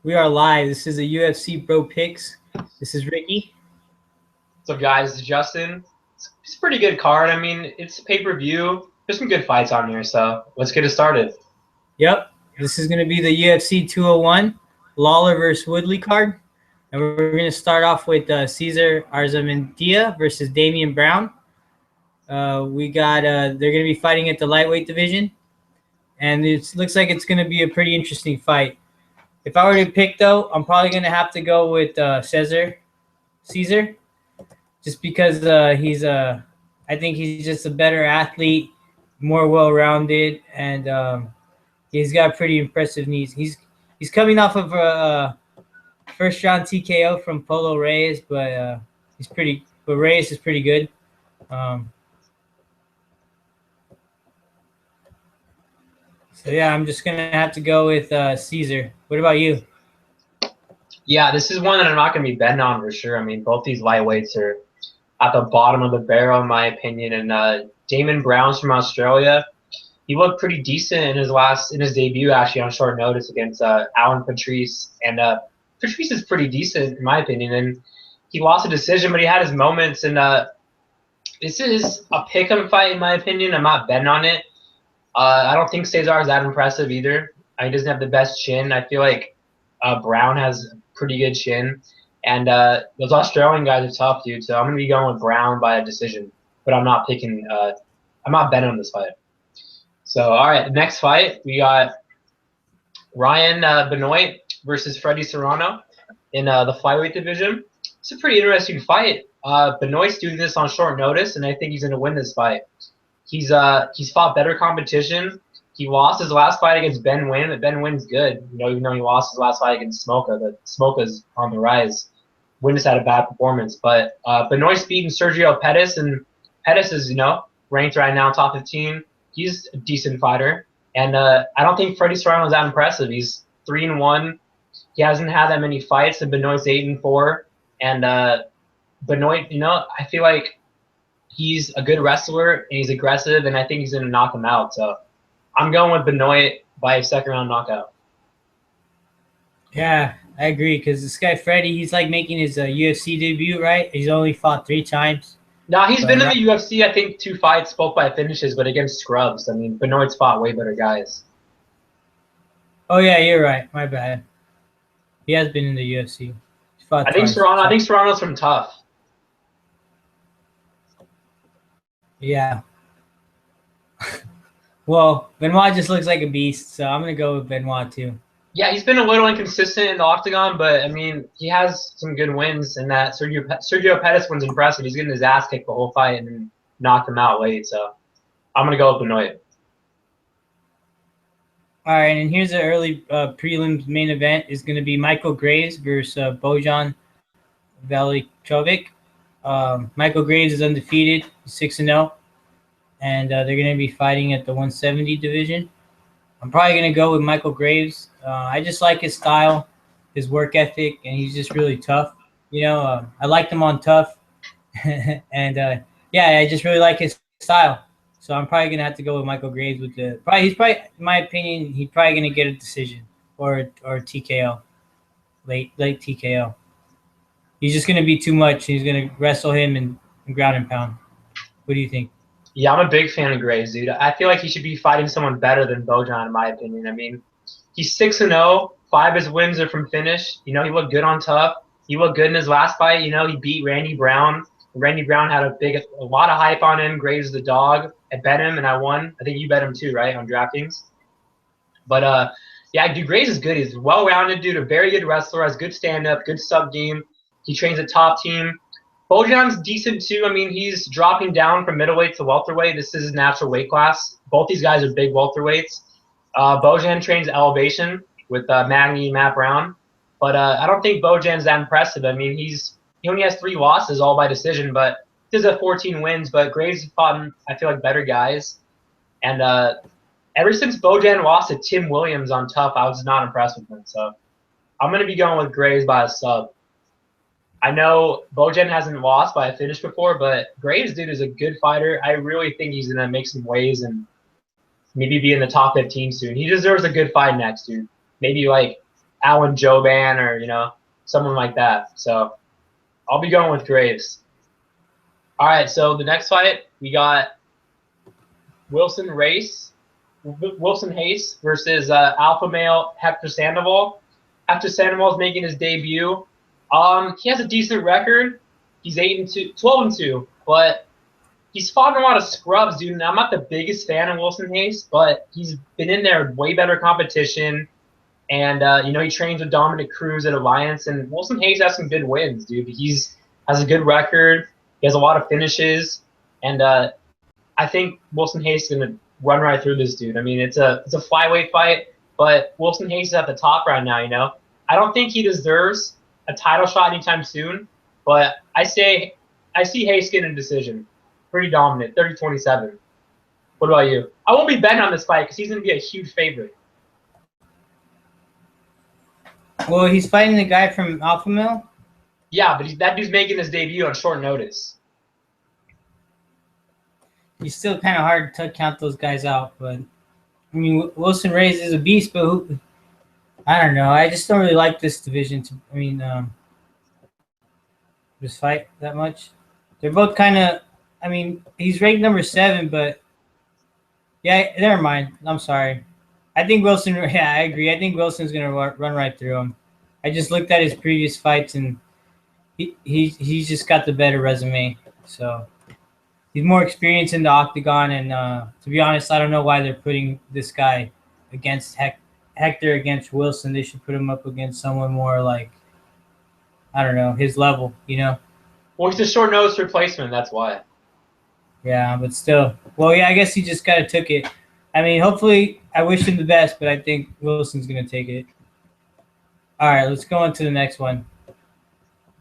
We are live. This is a UFC Bro Picks. This is Ricky. What's up, guys? This is Justin. It's a pretty good card. I mean, it's pay-per-view. There's some good fights on here, so let's get it started. Yep. This is going to be the UFC 201 Lawler versus Woodley card. And we're going to start off with Cesar Arzamendia versus Damian Brown. They're going to be fighting at the lightweight division. And it looks like it's going to be a pretty interesting fight. If I were to pick, though, I'm probably going to have to go with Cesar, just because I think he's just a better athlete, more well-rounded, and he's got pretty impressive knees. He's coming off of a first-round TKO from Polo Reis, but Reis is pretty good. So yeah, I'm just gonna have to go with Cesar. What about you? Yeah, this is one that I'm not going to be betting on for sure. I mean, both these lightweights are at the bottom of the barrel, in my opinion. And Damon Brown's from Australia. He looked pretty decent in his debut, actually, on short notice against Alan Patrice. And Patrice is pretty decent, in my opinion. And he lost a decision, but he had his moments. And this is a pick-em fight, in my opinion. I'm not betting on it. I don't think Cesar is that impressive either. He doesn't have the best chin. I feel like Brown has a pretty good chin. And those Australian guys are tough, dude. So I'm going to be going with Brown by a decision. But I'm not betting on this fight. So, all right, the next fight, we got Ryan Benoit versus Freddie Serrano in the flyweight division. It's a pretty interesting fight. Benoit's doing this on short notice, and I think he's going to win this fight. He's fought better competition. He lost his last fight against Ben Nguyen, but Ben Nguyen's good. Even though he lost his last fight against Smoka, but Smoka's on the rise. Nguyen just had a bad performance. But Benoit's beating Sergio Pettis, and Pettis is, ranked right now top 15. He's a decent fighter. And I don't think Freddie Serrano is that impressive. He's 3-1. He hasn't had that many fights, and Benoit's 8-4. And Benoit, I feel like he's a good wrestler, and he's aggressive, and I think he's going to knock him out. So I'm going with Benoit by a second-round knockout. Yeah, I agree, because this guy Freddie, he's like making his UFC debut, right? He's only fought 3 times. No, he's been in the UFC, I think, 2 fights, both by finishes, but against scrubs. I mean, Benoit's fought way better guys. Oh, yeah, you're right. My bad. He has been in the UFC. I think Serrano's from Tough. Yeah. Well, Benoit just looks like a beast, so I'm going to go with Benoit too. Yeah, he's been a little inconsistent in the octagon, but, I mean, he has some good wins, and that Sergio Pettis one's impressive. He's getting his ass kicked the whole fight and then knocked him out late, so I'm going to go with Benoit. All right, and here's the early prelims main event. Is going to be Michael Graves versus Bojan Velickovic. Michael Graves is undefeated, 6-0, and they're going to be fighting at the 170 division. I'm probably going to go with Michael Graves. I just like his style, his work ethic, and he's just really tough. I liked him on Tough, and I just really like his style. So I'm probably going to have to go with Michael Graves with he's probably, in my opinion, he's probably going to get a decision or TKO, late TKO. He's just going to be too much. He's going to wrestle him and ground and pound. What do you think? Yeah, I'm a big fan of Graves, dude. I feel like he should be fighting someone better than Bojan, in my opinion. I mean, he's 6-0. 5 of his wins are from finish. He looked good on Tough. He looked good in his last fight. He beat Randy Brown. Randy Brown had a lot of hype on him. Graves is the dog. I bet him, and I won. I think you bet him too, right, on DraftKings? But, dude, Graves is good. He's well-rounded, dude, a very good wrestler, has good stand-up, good sub-game. He trains a top team. Bojan's decent too. I mean, he's dropping down from middleweight to welterweight. This is his natural weight class. Both these guys are big welterweights. Bojan trains elevation with Magny and Matt Brown. But I don't think Bojan's that impressive. I mean, he only has 3 losses, all by decision, but he does have 14 wins. But Graves has fought, I feel like, better guys. And ever since Bojan lost to Tim Williams on Tough, I was not impressed with him. So I'm going to be going with Graves by a sub. I know Bojan hasn't lost by a finish before, but Graves, dude, is a good fighter. I really think he's going to make some waves and maybe be in the top 15 soon. He deserves a good fight next, dude. Maybe like Alan Joban or someone like that. So I'll be going with Graves. All right, so the next fight we got Wilson Hayes versus alpha male Hector Sandoval. Hector Sandoval is making his debut. He has a decent record. He's 12-2, but he's fought in a lot of scrubs, dude. And I'm not the biggest fan of Wilson Hayes, but he's been in there way better competition. And he trains with Dominic Cruz at Alliance, and Wilson Hayes has some good wins, dude. He has a good record. He has a lot of finishes, and I think Wilson Hayes is gonna run right through this dude. I mean, it's a flyweight fight, but Wilson Hayes is at the top right now. I don't think he deserves a title shot anytime soon, but I see Hayes getting a decision. Pretty dominant, 30-27. What about you? I won't be betting on this fight because he's going to be a huge favorite. Well, he's fighting the guy from Alpha Male? Yeah, but that dude's making his debut on short notice. He's still kind of hard to count those guys out, but I mean, Wilson Hayes is a beast, but I don't know. I just don't really like this division. This fight that much. They're both kind of. I mean, he's ranked number 7, but yeah, never mind. I'm sorry. I think Wilson. Yeah, I agree. I think Wilson's gonna run right through him. I just looked at his previous fights, and he's just got the better resume. So he's more experienced in the octagon, and to be honest, I don't know why they're putting this guy against Hector against Wilson. They should put him up against someone more like, I don't know, his level. Well, he's a short notice replacement. That's why. Yeah, but still. Well, yeah, I guess he just kind of took it. I mean, hopefully, I wish him the best, but I think Wilson's going to take it. All right, let's go on to the next one.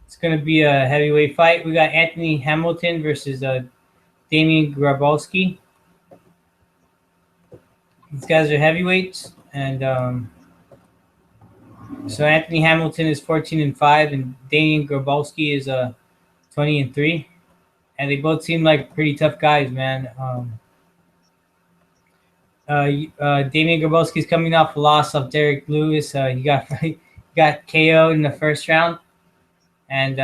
It's going to be a heavyweight fight. We got Anthony Hamilton versus Damian Grabovski. These guys are heavyweights, and so Anthony Hamilton is 14-5, and Damian Grabovski is 20-3. And they both seem like pretty tough guys, man. Damian Grabovski is coming off a loss of Derek Lewis. He got KO in the first round. And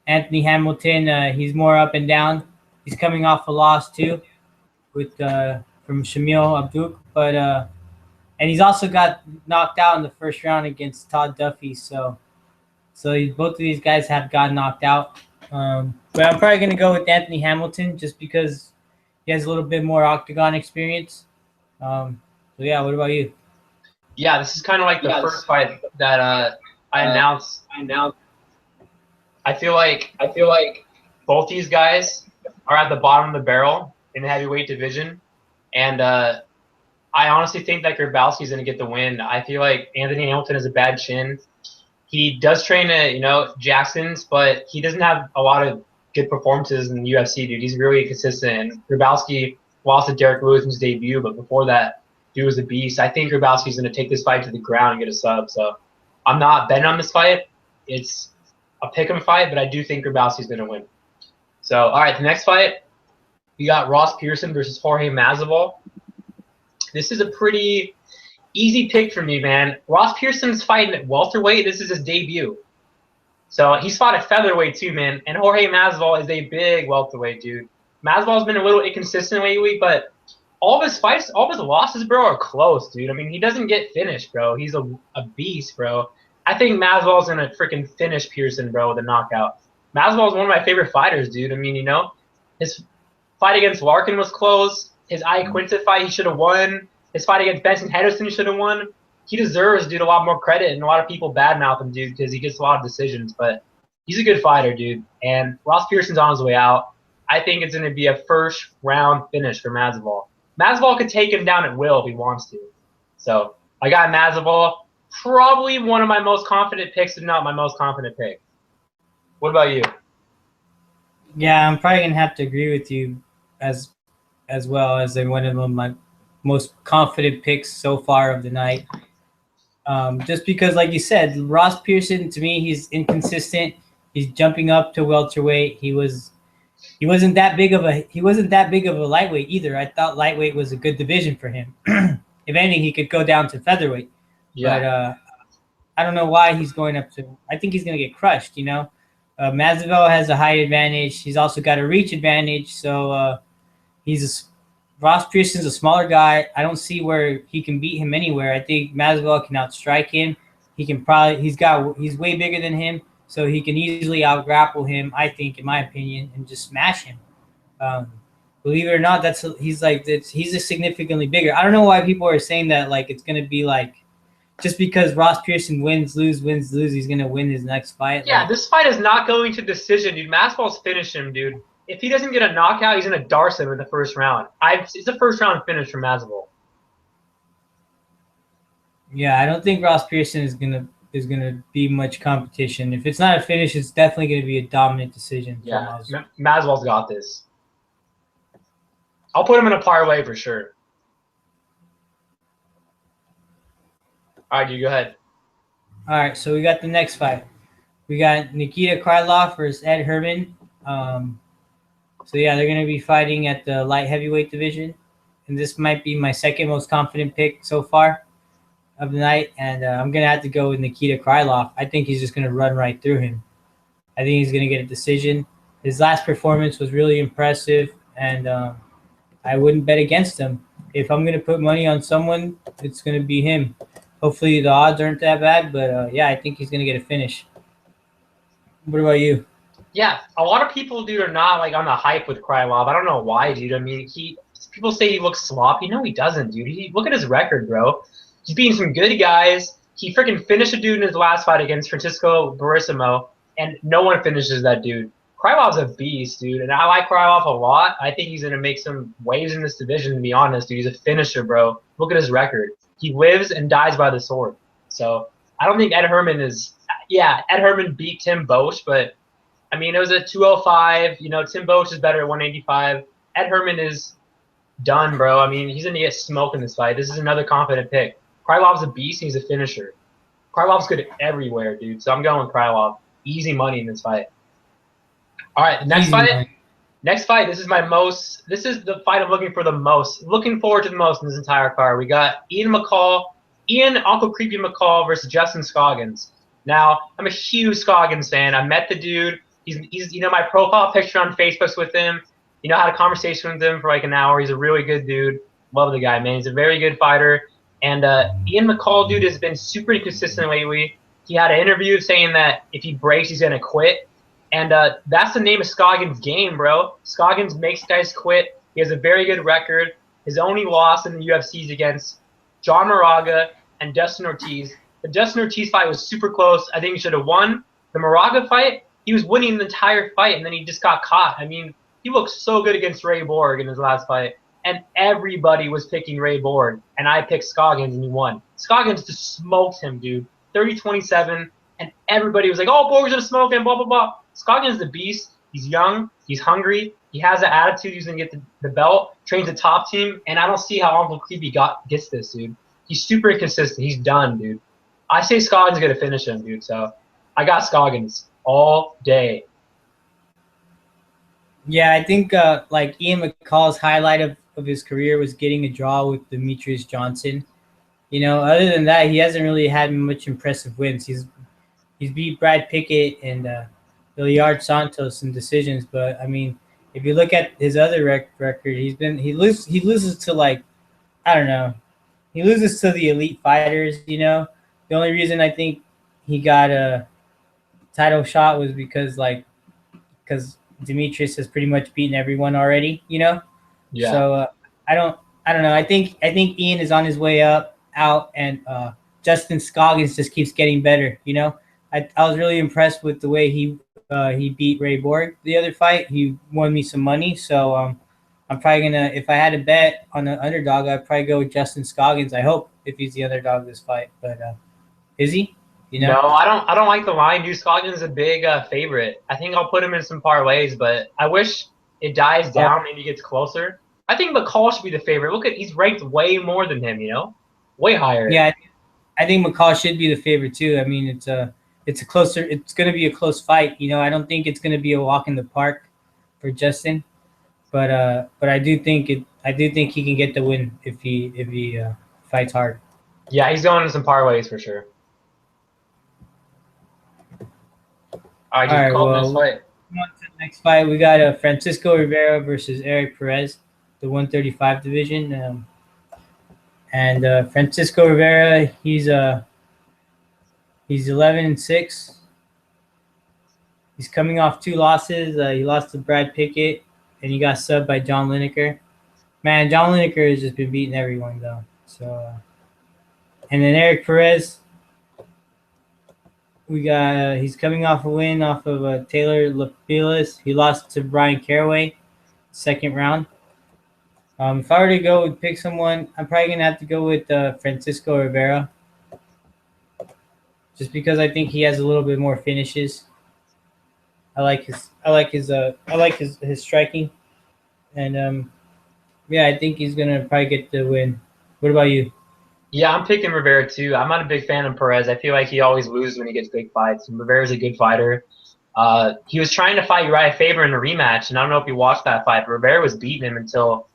Anthony Hamilton, he's more up and down. He's coming off a loss too, from Shamil Abduk. But and he's also got knocked out in the first round against Todd Duffy. So both of these guys have gotten knocked out. But I'm probably going to go with Anthony Hamilton just because he has a little bit more octagon experience. So, yeah, what about you? Yeah, this is kind of like the first fight that I announced. I feel like both these guys are at the bottom of the barrel in the heavyweight division. And I honestly think that Grabowski's going to get the win. I feel like Anthony Hamilton has a bad chin. He does train at, Jackson's, but he doesn't have a lot of good performances in the UFC, dude. He's really consistent. And Grabowski lost to Derek Lewis in his debut, but before that, dude was a beast. I think Grabowski's going to take this fight to the ground and get a sub. So I'm not betting on this fight. It's a pick'em fight, but I do think Grabowski's going to win. So, all right, the next fight, we got Ross Pearson versus Jorge Masvidal. This is a pretty easy pick for me, man. Ross Pearson's fighting at welterweight. This is his debut. So he's fought at featherweight too, man. And Jorge Masvidal is a big welterweight, dude. Masvidal's been a little inconsistent lately, but all of his fights, all of his losses, bro, are close, dude. I mean, he doesn't get finished, bro. He's a beast, bro. I think Masvidal's going to freaking finish Pearson, bro, with a knockout. Masvidal's one of my favorite fighters, dude. I mean, his fight against Larkin was close. His Iaquinta fight, he should have won. His fight against Benson Henderson, he should have won. He deserves, dude, a lot more credit, and a lot of people badmouth him, dude, because he gets a lot of decisions. But he's a good fighter, dude. And Ross Pearson's on his way out. I think it's going to be a first-round finish for Masvidal. Masvidal could take him down at will if he wants to. So I got Masvidal, probably one of my most confident picks, if not my most confident pick. What about you? Yeah, I'm probably going to have to agree with you as well as one of my most confident picks so far of the night. Just because, like you said, Ross Pearson, to me, he's inconsistent. He's jumping up to welterweight. He wasn't that big of a lightweight either. I thought lightweight was a good division for him. If anything, he could go down to featherweight. Yeah. I don't know why he's going up to. I think he's going to get crushed. Masvidal has a height advantage. He's also got a reach advantage. So Ross Pearson's a smaller guy. I don't see where he can beat him anywhere. I think Masvidal can outstrike him. He's way bigger than him, so he can easily outgrapple him. I think, in my opinion, and just smash him. Believe it or not, he's a significantly bigger. I don't know why people are saying that like it's gonna be like just because Ross Pearson wins, lose, he's gonna win his next fight. Yeah, this fight is not going to decision, dude. Masvidal's finish him, dude. If he doesn't get a knockout, he's gonna darce him in the first round. It's a first round finish for Masvidal. Yeah, I don't think Ross Pearson is gonna be much competition. If it's not a finish, it's definitely gonna be a dominant decision. Yeah, Masvidal's got this. I'll put him in a parlay for sure. All right, you go ahead. All right, so we got the next fight. We got Nikita Krylov versus Ed Herman. So yeah, they're gonna be fighting at the light heavyweight division, and this might be my second most confident pick so far of the night. And I'm gonna have to go with Nikita Krylov. I think he's just gonna run right through him. I think he's gonna get a decision. His last performance was really impressive, and I wouldn't bet against him. If I'm gonna put money on someone, it's gonna be him. Hopefully the odds aren't that bad, but yeah, I think he's gonna get a finish. What about you? Yeah, a lot of people, dude, are not like on the hype with Krylov. I don't know why, dude. I mean, people say he looks sloppy. No, he doesn't, dude. Look at his record, bro. He's beating some good guys. He freaking finished a dude in his last fight against Francisco Barissimo, and no one finishes that dude. Krylov's a beast, dude, and I like Krylov a lot. I think he's going to make some waves in this division, to be honest, dude. He's a finisher, bro. Look at his record. He lives and dies by the sword. So I don't think Ed Herman is – yeah, Ed Herman beat Tim Boesch, but, I mean, it was at 205. Tim Boesch is better at 185. Ed Herman is done, bro. I mean, he's going to get smoked in this fight. This is another confident pick. Krylov's a beast, and he's a finisher. Krylov's good everywhere, dude. So I'm going with Krylov. Easy money in this fight. All right, the next fight. Next fight. This is the fight I'm looking forward to the most in this entire card. We got Ian Uncle Creepy McCall versus Justin Scoggins. Now, I'm a huge Scoggins fan. I met the dude. He's my profile picture on Facebook's with him. I had a conversation with him for like an hour. He's a really good dude. Love the guy, man. He's a very good fighter. And Ian McCall, dude, has been super inconsistent lately. He had an interview saying that if he breaks, he's gonna quit. And that's the name of Scoggins' game, bro. Scoggins makes guys quit. He has a very good record. His only loss in the UFC is against John Moraga and Dustin Ortiz. The Dustin Ortiz fight was super close. I think he should have won. The Moraga fight, he was winning the entire fight, and then he just got caught. I mean, he looked so good against Ray Borg in his last fight. And everybody was picking Ray Borg, and I picked Scoggins, and he won. Scoggins just smoked him, dude. 30-27, and everybody was like, oh, Borg's going to smoke him, blah, blah, blah. Scoggins is a beast. He's young. He's hungry. He has an attitude. He's going to get the belt, trains the top team, and I don't see how Uncle Creepy gets this, dude. He's super inconsistent. He's done, dude. I say Scoggins is going to finish him, dude, so I got Scoggins all day. Yeah, I think like Ian McCall's highlight of his career was getting a draw with Demetrius Johnson. Other than that, he hasn't really had much impressive wins. He's beat Brad Pickett and Billiard Santos in decisions, but I mean, if you look at his other record, he loses to like, I don't know, he loses to the elite fighters. The only reason I think he got a title shot was because Demetrius has pretty much beaten everyone already. Yeah. So I don't know. I think Ian is on his way out, and Justin Scoggins just keeps getting better. I was really impressed with the way he beat Ray Borg the other fight. He won me some money, so I'm probably gonna, if I had a bet on an underdog, I'd probably go with Justin Scoggins. I hope, if he's the underdog this fight, but is he? No, I don't like the line, dude. Scoggins is a big favorite. I think I'll put him in some parlays, but I wish it dies down, maybe gets closer. I think McCall should be the favorite. Look he's ranked way more than him, way higher. Yeah, I think McCall should be the favorite too. I mean, it's going to be a close fight. I don't think it's going to be a walk in the park for Justin, but I do think he can get the win if he fights hard. Yeah, he's going to some parlays for sure. All right, All just right, call the next well, fight. on to the next fight. We got Francisco Rivera versus Eric Perez, the 135 division. And Francisco Rivera, he's 11-6. He's coming off 2 losses. He lost to Brad Pickett, and he got subbed by John Lineker. Man, John Lineker has just been beating everyone though. So, and then Eric Perez, we got he's coming off a win off of Taylor Lapilis. He lost to Brian Caraway, second round. If I were to go and pick someone, I'm probably gonna have to go with Francisco Rivera, just because I think he has a little bit more finishes. I like his striking, and yeah, I think he's gonna probably get the win. What about you? Yeah, I'm picking Rivera too. I'm not a big fan of Perez. I feel like he always loses when he gets big fights. And Rivera's a good fighter. He was trying to fight Uriah Faber in a rematch, and I don't know if you watched that fight, but Rivera was beating him until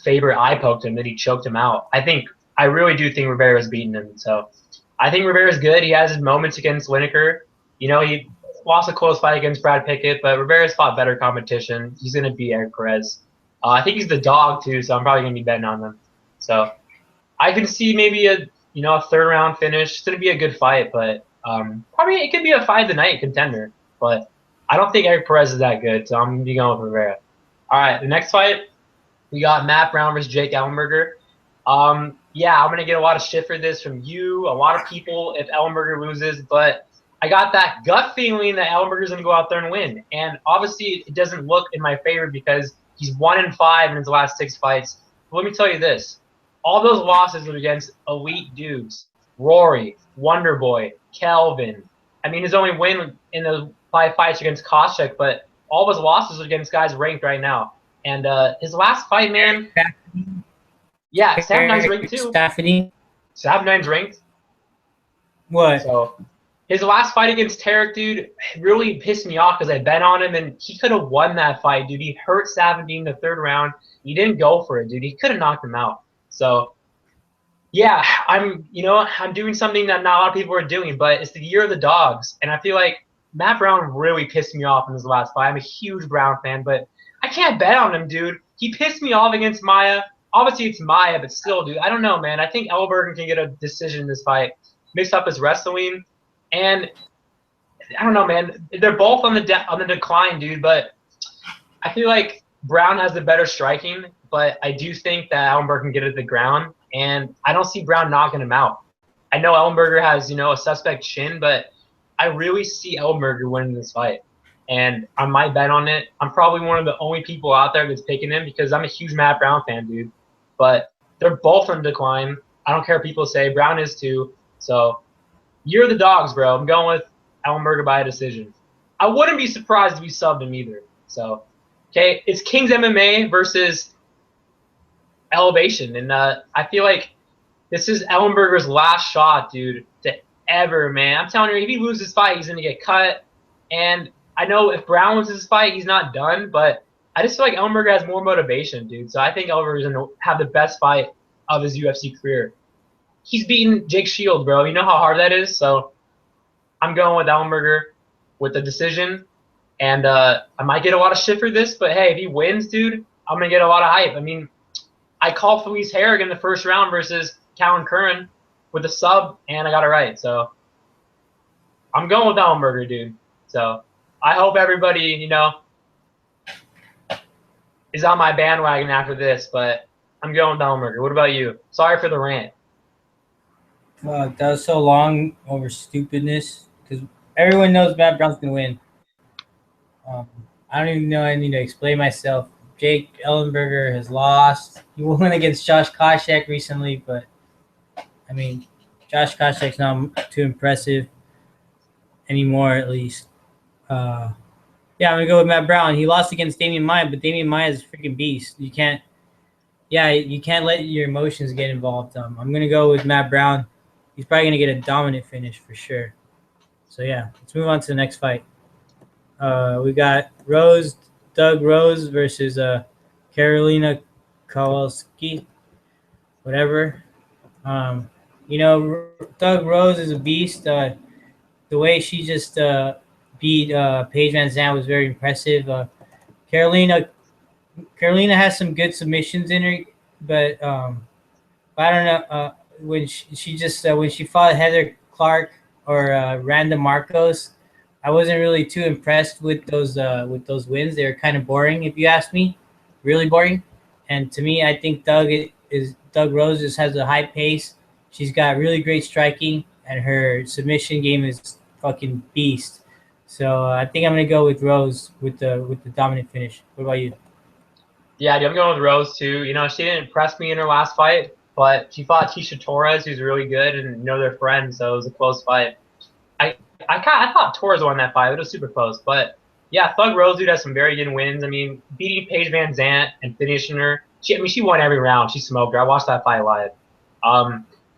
Faber eye poked him, then he choked him out. I really do think Rivera was beating him. So I think Rivera's good. He has his moments against Lineker. You know, he lost a close fight against Brad Pickett, but Rivera's fought better competition. He's going to beat Eric Perez. I think he's the dog too, so I'm probably going to be betting on them. So I can see maybe a third round finish. It's going to be a good fight, but probably it could be a fight of the night contender. But I don't think Eric Perez is that good, so I'm going to be going with Rivera. All right, the next fight, we got Matt Brown versus Jake Ellenberger. Yeah, I'm going to get a lot of shit for this from you, a lot of people if Ellenberger loses, but I got that gut feeling that Ellenberger's going to go out there and win. And obviously it doesn't look in my favor because he's 1-5 in his last 6 fights. But let me tell you this. All those losses are against elite dudes. Rory, Wonderboy, Kelvin. I mean, his only win in those 5 fights against Koscheck, but all of his losses are against guys ranked right now. And his last fight, man. Yeah, Sav 9's ranked too. Sav 9's ranked. What? So his last fight against Tarek, dude, really pissed me off because I bet on him, and he could have won that fight, dude. He hurt Savadine in the 3rd round. He didn't go for it, dude. He could have knocked him out. So, yeah, I'm doing something that not a lot of people are doing, but it's the year of the dogs, and I feel like Matt Brown really pissed me off in his last fight. I'm a huge Brown fan, but I can't bet on him, dude. He pissed me off against Maia. Obviously, it's Maia, but still, dude, I don't know, man. I think Ellenberger can get a decision in this fight. Mix up his wrestling, and I don't know, man. They're both on the decline, dude, but I feel like Brown has the better striking, but I do think that Ellenberger can get it to the ground, and I don't see Brown knocking him out. I know Ellenberger has, a suspect chin, but I really see Ellenberger winning this fight, and I might bet on it. I'm probably one of the only people out there that's picking him because I'm a huge Matt Brown fan, dude. But they're both on decline. I don't care what people say. Brown is too. So you're the dogs, bro. I'm going with Ellenberger by a decision. I wouldn't be surprised if we subbed him either. So, okay, it's King's MMA versus Elevation. And I feel like this is Ellenberger's last shot, dude, to ever, man. I'm telling you, if he loses this fight, he's going to get cut. And I know if Brown loses this fight, he's not done. But I just feel like Ellenberger has more motivation, dude. So I think Ellenberger's going to have the best fight of his UFC career. He's beaten Jake Shield, bro. You know how hard that is? So I'm going with Ellenberger with the decision. And I might get a lot of shit for this, but hey, if he wins, dude, I'm going to get a lot of hype. I mean, I called Felice Herrig in the 1st round versus Callan Curran with a sub, and I got it right. So I'm going with Ellenberger, dude. So I hope everybody, is on my bandwagon after this, but I'm going with Ellenberger. What about you? Sorry for the rant. That was so long over stupidness because everyone knows Matt Brown's going to win. I don't even know I need to explain myself. Jake Ellenberger has lost. He won against Josh Koscheck recently, but, I mean, Josh Koscheck's not too impressive anymore, at least. Yeah, I'm going to go with Matt Brown. He lost against Damian Maia, but Damian Maia is a freaking beast. You can't let your emotions get involved. I'm going to go with Matt Brown. He's probably going to get a dominant finish for sure. So, yeah, let's move on to the next fight. We got Doug Rose versus Karolina Kowalkiewicz, whatever. Doug Rose is a beast. The way she just beat Paige Van Zandt was very impressive. Carolina has some good submissions in her, but I don't know when she just when she fought Heather Clark or Randa Marcos, I wasn't really too impressed with those wins. They were kind of boring, if you ask me, really boring. And to me, I think Doug Rose just has a high pace. She's got really great striking, and her submission game is fucking beast. So I think I'm gonna go with Rose with the dominant finish. What about you? Yeah, dude, I'm going with Rose too. You know, she didn't impress me in her last fight, but she fought Tisha Torres, who's really good, and you know they're friends, so it was a close fight. I thought Torres won that fight. It was super close, but yeah, Thug Rose dude has some very good wins. I mean, beating Paige Van Zandt and finishing her. She won every round. She smoked her. I watched that fight live.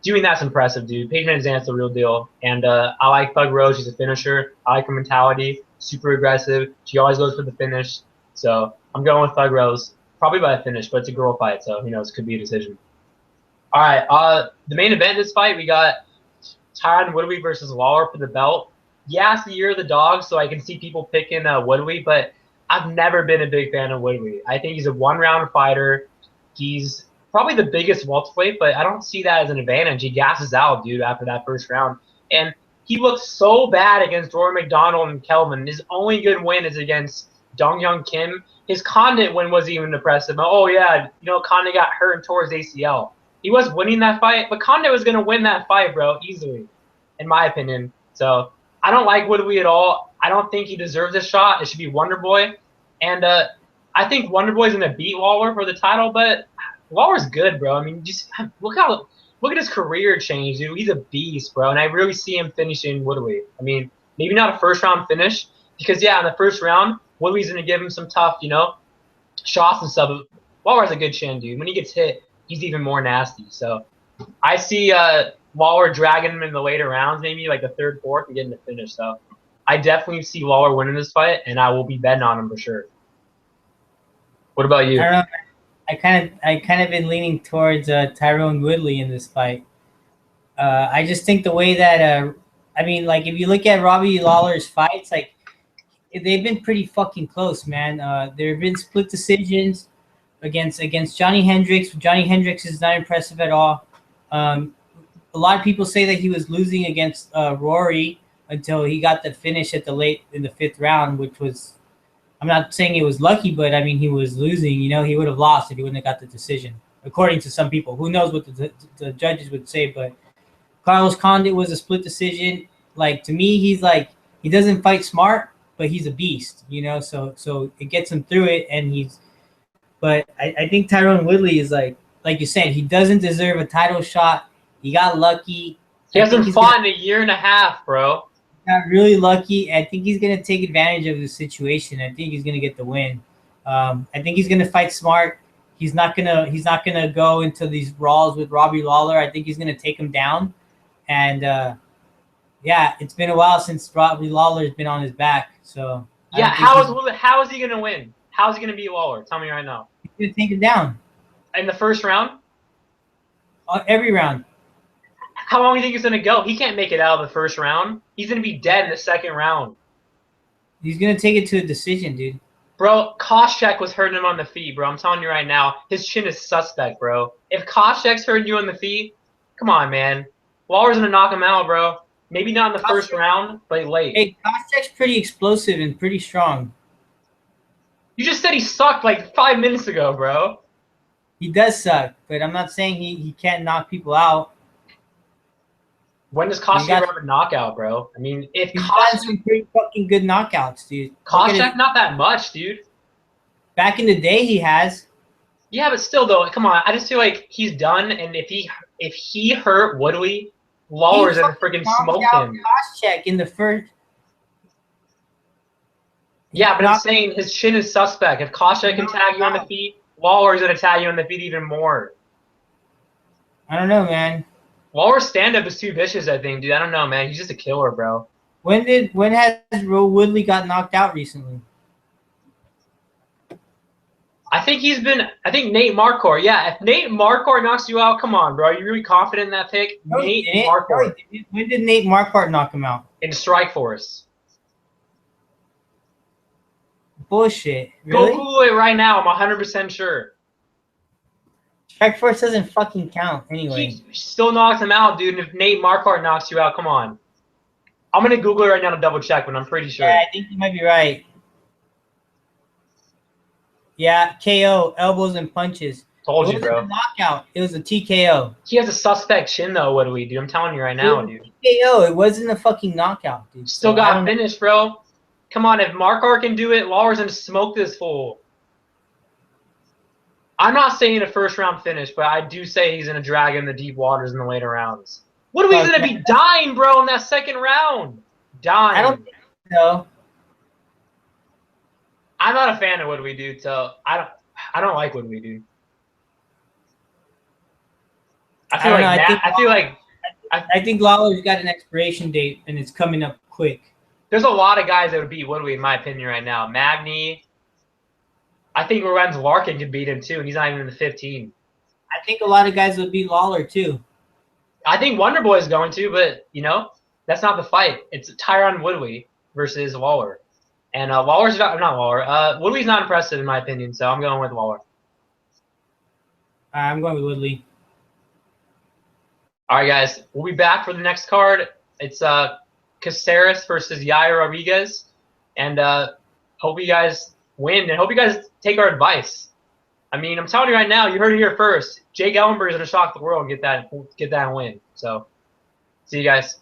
Doing that's impressive, dude. Paige Van Zandt's the real deal, and I like Thug Rose. She's a finisher. I like her mentality. Super aggressive. She always goes for the finish. So I'm going with Thug Rose. Probably by a finish, but it's a girl fight, so who knows? Could be a decision. All right, the main event of this fight, we got Tyron Woodley versus Lawler for the belt. Yeah, it's the year of the dog, so I can see people picking Woodley, but I've never been a big fan of Woodley. I think he's a one-round fighter. He's probably the biggest welterweight, but I don't see that as an advantage. He gasses out, dude, after that first round. And he looked so bad against Rory McDonald and Kelvin. His only good win is against Dong Hyun Kim. His Condit win wasn't even impressive. Oh, yeah, you know, Condit got hurt and tore his ACL. He was winning that fight, but Condit was going to win that fight, bro, easily, in my opinion. So I don't like Woodley at all. I don't think he deserves a shot. It should be Wonderboy. And I think Wonderboy's going to beat Lawler for the title, but Lawler's good, bro. I mean, just look at his career change, dude. He's a beast, bro, and I really see him finishing Woodley. I mean, maybe not a first-round finish because, yeah, in the first round, Woodley's going to give him some tough, you know, shots and stuff. Lawler has a good chin, dude. When he gets hit, he's even more nasty. So I see Lawler dragging him in the later rounds, maybe like the third, fourth, and getting the finish. So I definitely see Lawler winning this fight, and I will be betting on him for sure. What about you? I don't know. I kind of been leaning towards Tyrone Woodley in this fight. I just think the way that I mean, like if you look at Robbie Lawler's fights, like they've been pretty fucking close, man. There have been split decisions against Johnny Hendricks. Johnny Hendricks is not impressive at all. A lot of people say that he was losing against Rory until he got the finish at in the fifth round, which was, I'm not saying it was lucky, but I mean, he was losing. You know, he would have lost if he wouldn't have got the decision, according to some people. Who knows what the judges would say, but Carlos Condit was a split decision. Like, to me, he's like, he doesn't fight smart, but he's a beast, you know, so it gets him through it, and but I think Tyrone Woodley is like you said, he doesn't deserve a title shot. He got lucky. He hasn't fought in a year and a half, bro. Got really lucky. I think he's gonna take advantage of the situation. I think he's gonna get the win. I think he's gonna fight smart. He's not gonna go into these brawls with Robbie Lawler. I think he's gonna take him down, and yeah, it's been a while since Robbie Lawler's been on his back. So yeah, how is he gonna win? How is he gonna beat Lawler? Tell me right now. He's gonna take him down in the first round. Every round. How long do you think he's gonna go? He can't make it out of the first round. He's gonna be dead in the second round. He's gonna take it to a decision, dude. Bro, Koscheck was hurting him on the feet, bro. I'm telling you right now, his chin is suspect, bro. If Koscheck's hurting you on the feet, come on, man. Lawler's gonna knock him out, bro. Maybe not in the first round, but late. Hey, Koscheck's pretty explosive and pretty strong. You just said he sucked like 5 minutes ago, bro. He does suck, but I'm not saying he can't knock people out. When does Koscheck ever have a knockout, bro? I mean, if he's got some pretty fucking good knockouts, dude. Koscheck, not that much, dude. Back in the day, he has. Yeah, but still, though, come on. I just feel like he's done, and if he hurt Woodley, Lawler's gonna freaking smoke him. Koscheck in the first. Yeah, but I'm saying his chin is suspect. If Koscheck can tag you on the feet, Lawler's gonna tag you on the feet even more. I don't know, man. Lawler's stand-up is too vicious, I think, dude. I don't know, man. He's just a killer, bro. When has Woodley got knocked out recently? I think Nate Marquardt. Yeah, if Nate Marquardt knocks you out, come on, bro. Are you really confident in that pick? No, Nate Marquardt. When did Nate Marquardt knock him out? In Strikeforce. Bullshit. Go Really? Google it right now. I'm 100% sure. Strikeforce doesn't fucking count anyway. He still knocks him out, dude. And if Nate Marquardt knocks you out, come on. I'm gonna Google it right now to double check, but I'm pretty sure. Yeah, I think you might be right. Yeah, KO, elbows and punches. Told you, It wasn't bro. a knockout. It was a TKO. He has a suspect chin, though. What do we do? I'm telling you right now, dude. TKO. It wasn't a fucking knockout, dude. Still So got finished, bro. Come on, if Marquardt can do it, Lawler's gonna smoke this fool. I'm not saying a first-round finish, but I do say he's gonna drag in the deep waters in the later rounds. What are we gonna be dying, bro, in that second round? Dying. I don't think so. I'm not a fan of what we do, so I don't like what we do. I think Lawler's got an expiration date and it's coming up quick. There's a lot of guys that would beat Woodley, in my opinion, right now. Magny. I think Lorenz Larkin could beat him too, and he's not even in the 15. I think a lot of guys would beat Lawler too. I think Wonderboy is going to, but that's not the fight. It's Tyron Woodley versus Lawler, and Lawler's not Lawler. Woodley's not impressive in my opinion, so I'm going with Lawler. I'm going with Woodley. All right, guys, we'll be back for the next card. It's Caceres versus Yair Rodriguez, and hope you guys win, and hope you guys take our advice. I mean, I'm telling you right now, you heard it here first. Jake Ellenberger is going to shock the world and get that win. So, see you guys.